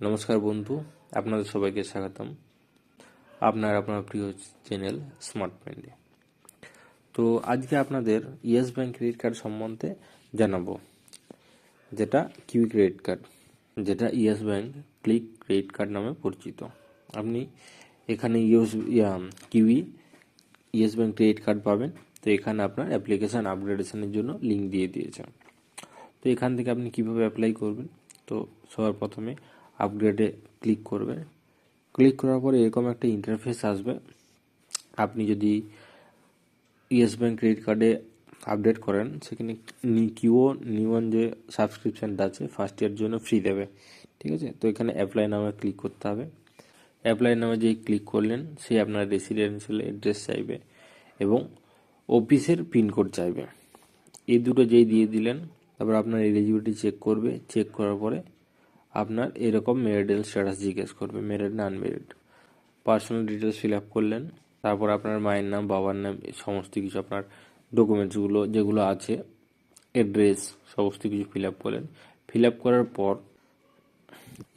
নমস্কার বন্ধু, আপনাদের সবাইকে স্বাগতম আপনার প্রিয় চ্যানেল স্মার্ট মাইন্ডে। তো আজকে আপনাদের ইয়েস ব্যাংক ক্রেডিট কার্ড সম্বন্ধে জানাবো, যেটা কিউই ক্রেডিট কার্ড, যেটা yes bank click credit card নামে পরিচিত। আপনি এখানে kiwi yes bank credit card পাবেন। তো এখানে আপনার অ্যাপ্লিকেশান আপগ্রেডেশনের জন্য লিঙ্ক দিয়ে দিয়েছে। তো এখান থেকে আপনি কিভাবে অ্যাপ্লাই করবেন, তো সবার প্রথমে আপগ্রেডে ক্লিক করবেন। ক্লিক করার পরে এরকম একটা ইন্টারফেস আসবে। আপনি যদি ইয়েস ব্যাংক ক্রেডিট কার্ডে আপডেট করেন, সেখানে নিউ যে সাবস্ক্রিপশানটা আছে ফার্স্ট ইয়ার জন্য ফ্রি দেবে, ঠিক আছে। তো এখানে অ্যাপ্লাই নামে ক্লিক করতে হবে। অ্যাপ্লাই নামে যেই ক্লিক করলেন, সে আপনার রেসিডেন্সিয়াল অ্যাড্রেস চাইবে এবং অফিসের পিনকোড চাইবে। এই দুটো যেই দিয়ে দিলেন, তারপর আপনার এলিজিবিলিটি চেক করবে। চেক করার পরে আপনার এরকম ম্যারিটাল স্ট্যাটাস জিজ্ঞেস করবে, ম্যারিড না unmarried. Personal details fill up করলেন। তারপর আপনার মায়ের নাম, বাবার নাম, সমস্ত কিছু আপনার ডকুমেন্টসগুলো যেগুলো আছে, অ্যাড্রেস, সমস্ত কিছু ফিল আপ করলেন। ফিল আপ করার পর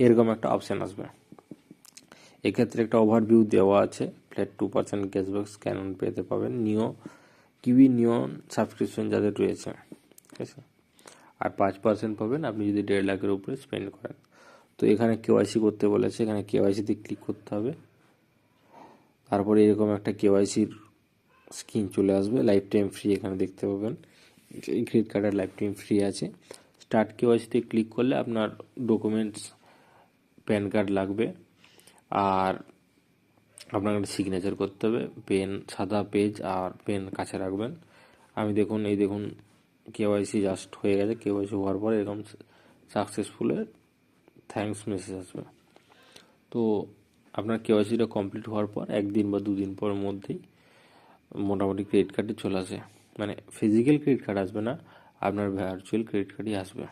এরকম একটা অপশান আসবে। এক্ষেত্রে একটা ওভারভিউ দেওয়া আছে। ফ্ল্যাট 2% ক্যাশব্যাক স্ক্যান অন পেতে পাবেন কিউই নিয়ন সাবস্ক্রিপশন যাদের রয়েছে, ঠিক আছে। আর 5% পাবেন আপনি যদি 1.5 লাখের উপরে স্পেন্ড করেন। তো এখানে কেওয়াইসি করতে বলেছে, এখানে কেওয়াইসিতে ক্লিক করতে হবে। তারপরে এরকম একটা কেওয়াইসির স্ক্রিন চলে আসবে, লাইফ টাইম ফ্রি এখানে দেখতে পাবেন। এই ক্রেডিট কার্ডের লাইফ টাইম ফ্রি আছে। স্টার্ট কেওয়াইসিতে ক্লিক করলে আপনার ডকুমেন্টস, প্যান কার্ড লাগবে, আর আপনার সিগনেচার করতে হবে। পেন, সাদা পেজ আর পেন কাছে রাখবেন। এই দেখুন কেওয়াইসি জাস্ট হয়ে গেছে। কেওয়াইসি হওয়ার পর এরকম সাকসেসফুলের থ্যাঙ্কস মেসেজ আসবে। তো আপনার কেওয়াইসিটা কমপ্লিট হওয়ার পর 1 দিন বা 2 দিন পর মধ্যেই মোটামুটি ক্রেডিট কার্ডে চলে আসে। মানে ফিজিক্যাল ক্রেডিট কার্ড আসবে না, আপনার ভার্চুয়াল ক্রেডিট কার্ডই আসবে।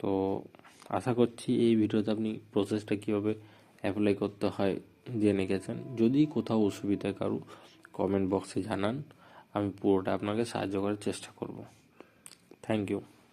তো আশা করছি এই ভিডিওতে আপনি প্রসেসটা কীভাবে অ্যাপ্লাই করতে হয় জেনে গেছেন। যদি কোথাও অসুবিধা কারো, কমেন্ট বক্সে জানান, আমি পুরোটা আপনাকে সাহায্য করার চেষ্টা করব। Thank you.